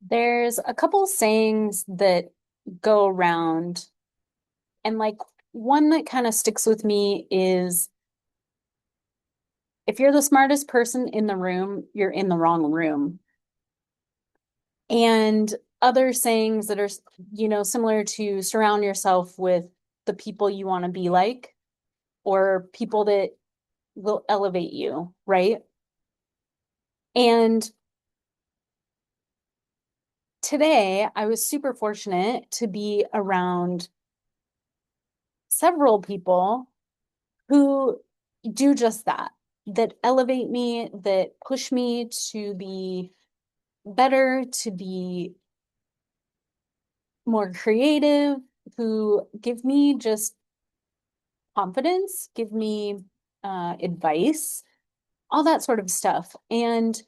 There's a couple sayings that go around, and one that kind of sticks with me is if you're the smartest person in the room, you're in the wrong room. And other sayings that are, similar to surround yourself with the people you want to be like or people that will elevate you, right? And today I was super fortunate to be around several people who do just that, that elevate me, that push me to be better, to be more creative, who give me just confidence, give me advice, all that sort of stuff. And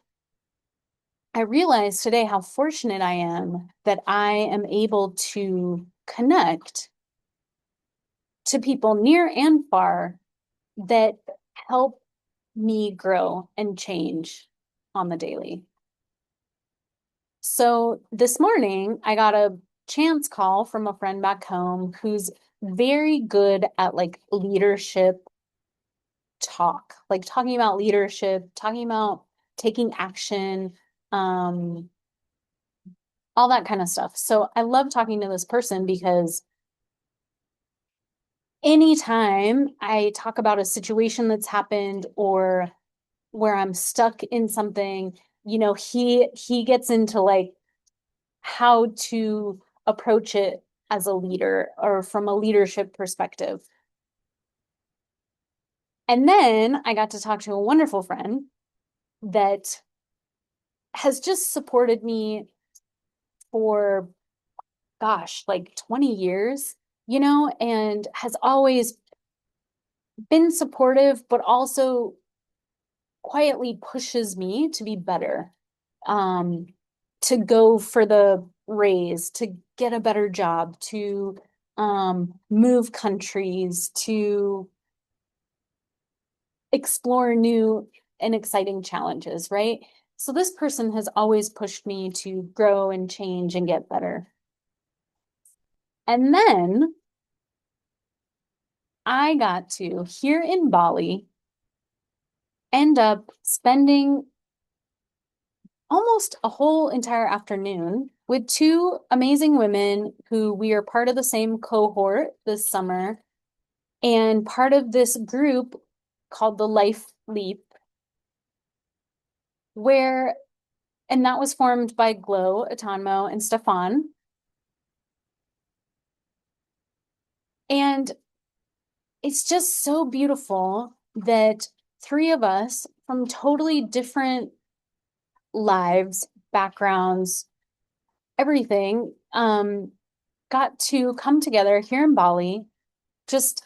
I realized today how fortunate I am that I am able to connect to people near and far that help me grow and change on the daily. So this morning, I got a chance call from a friend back home who's very good at leadership talk, like talking about leadership, talking about taking action, um, all that kind of stuff. So I love talking to this person because anytime I talk about a situation that's happened or where I'm stuck in something, he gets into how to approach it as a leader or from a leadership perspective. And then I got to talk to a wonderful friend that has just supported me for, gosh, like 20 years, and has always been supportive, but also quietly pushes me to be better, um, to go for the raise, to get a better job, to move countries, to explore new and exciting challenges, right? So this person has always pushed me to grow and change and get better. And then I got to, here in Bali, end up spending almost a whole entire afternoon with two amazing women who we are part of the same cohort this summer and part of this group called the Life Leap, where, and that was formed by Glow, Atanmo, and Stefan. And it's just so beautiful that three of us from totally different lives, backgrounds, everything, got to come together here in Bali, just,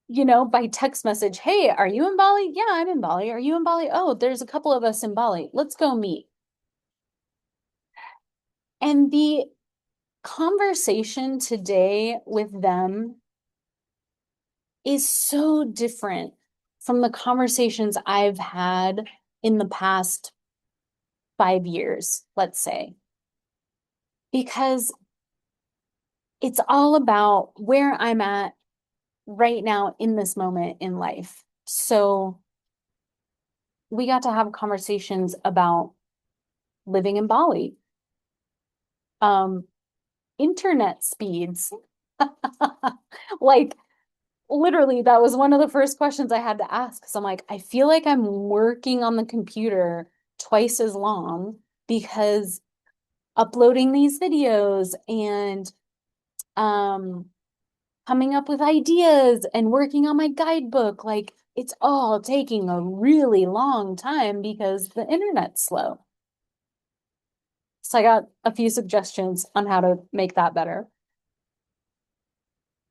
by text message. Hey, are you in Bali? Yeah, I'm in Bali. Are you in Bali? Oh, there's a couple of us in Bali. Let's go meet. And the conversation today with them is so different from the conversations I've had in the past 5 years, let's say, because it's all about where I'm at right now in this moment in life. So we got to have conversations about living in Bali, um, internet speeds. Like, literally, that was one of the first questions I had to ask because I'm like, I feel like I'm working on the computer twice as long because uploading these videos and um coming up with ideas and working on my guidebook, like it's all taking a really long time because the internet's slow. So I got a few suggestions on how to make that better.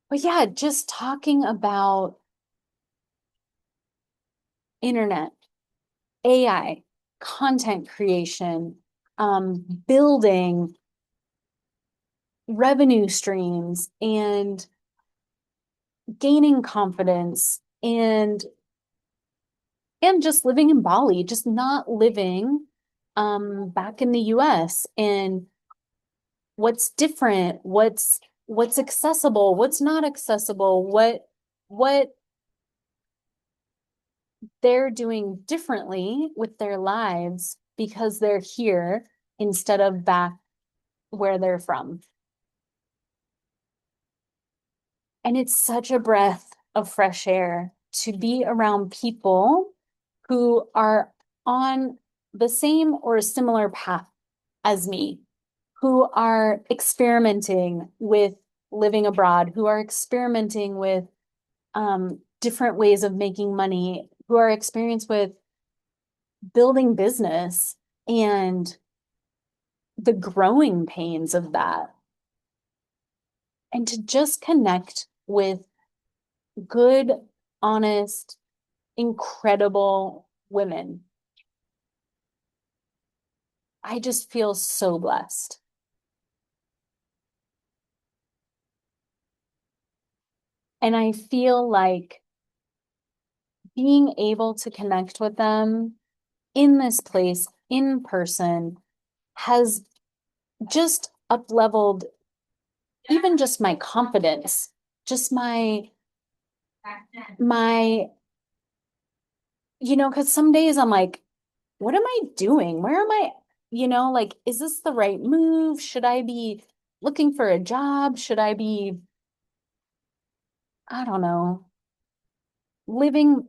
But yeah, just talking about internet, AI, content creation, building revenue streams and gaining confidence and just living in Bali, just not living back in the US and what's different, what's accessible, what's not accessible, what they're doing differently with their lives because they're here instead of back where they're from. And it's such a breath of fresh air to be around people who are on the same or a similar path as me, who are experimenting with living abroad, who are experimenting with different ways of making money, who are experienced with building business and the growing pains of that. And to just connect with good, honest, incredible women. I just feel so blessed. And I feel like being able to connect with them in this place, in person, has just up leveled even just my confidence, just my, because some days I'm like, what am I doing? Where am I? Like, is this the right move? Should I be looking for a job? Should I be, I don't know, living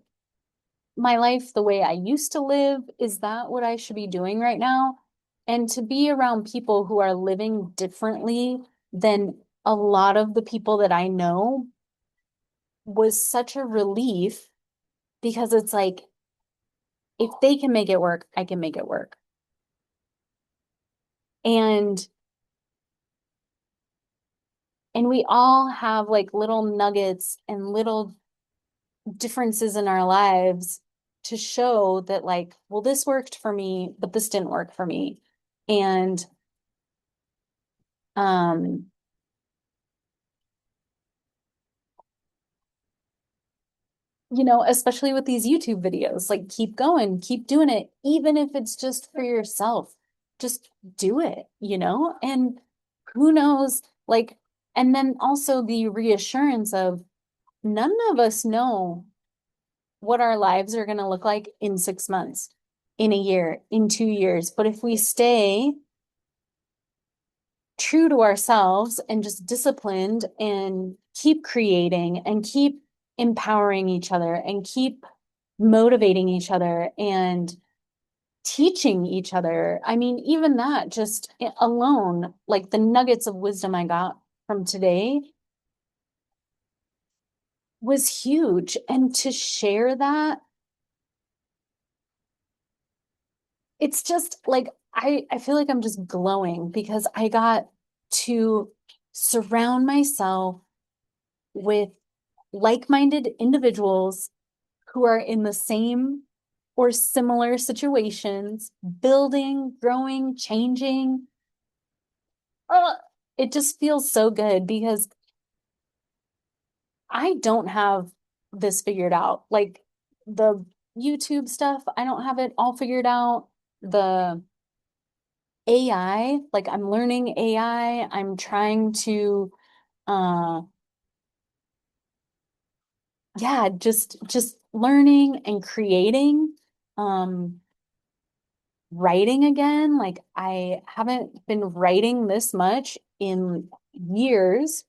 my life the way I used to live? Is that what I should be doing right now? And to be around people who are living differently than a lot of the people that I know was such a relief because it's like, if they can make it work, I can make it work. And and we all have like little nuggets and little differences in our lives to show that like, well, this worked for me, but this didn't work for me. And um, especially with these YouTube videos, like keep going, keep doing it, even if it's just for yourself. Just do it, And who knows, like, and then also the reassurance of none of us know what our lives are going to look like in 6 months, in a year, in 2 years. But if we stay true to ourselves and just disciplined and keep creating and keep empowering each other and keep motivating each other and teaching each other. I mean, even that just alone, like the nuggets of wisdom I got from today was huge. And to share that, it's just like I feel like I'm just glowing because I got to surround myself with like-minded individuals who are in the same or similar situations, building, growing, changing. Uh, it just feels so good because I don't have this figured out. Like the YouTube stuff, I don't have it all figured out. The AI, like I'm learning AI. I'm trying to uh yeah, just learning and creating. Um Writing again. Like I haven't been writing this much in years.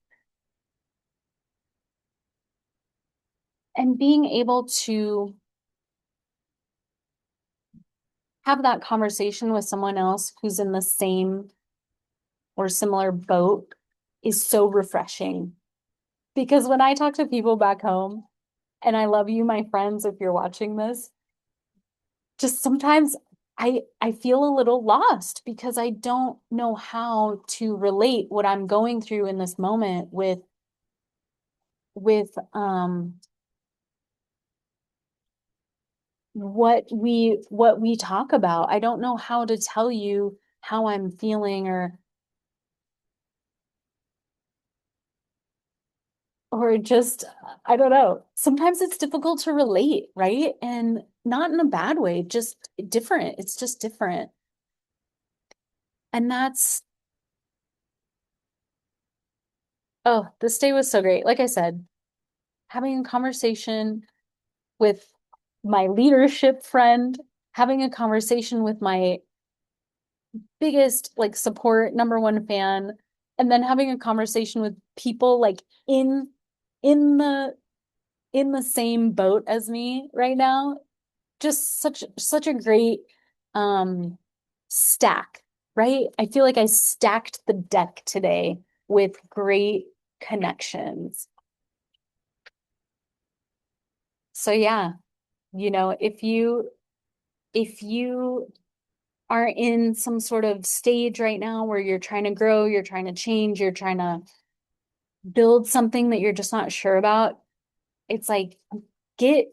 And being able to have that conversation with someone else who's in the same or similar boat is so refreshing. Because when I talk to people back home, and I love you, my friends, if you're watching this, just sometimes I feel a little lost because I don't know how to relate what I'm going through in this moment with what we talk about. I don't know how to tell you how I'm feeling or just I don't know. Sometimes it's difficult to relate, right? And not in a bad way, just different. It's just different. And oh, this day was so great. Like I said, having a conversation with my leadership friend, having a conversation with my biggest like support number one fan, and then having a conversation with people like in the in the same boat as me right now. Just such a great um stack, right? I feel like I stacked the deck today with great connections. So yeah, if you are in some sort of stage right now where you're trying to grow, you're trying to change, you're trying to build something that you're just not sure about, it's like get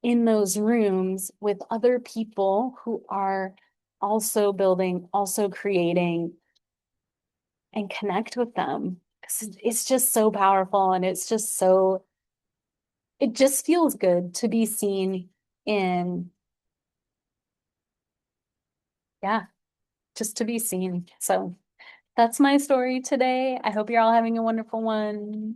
in those rooms with other people who are also building, also creating, and connect with them. 'Cause it's just so powerful and it just feels good to be seen in, yeah, just to be seen. So that's my story today. I hope you're all having a wonderful one.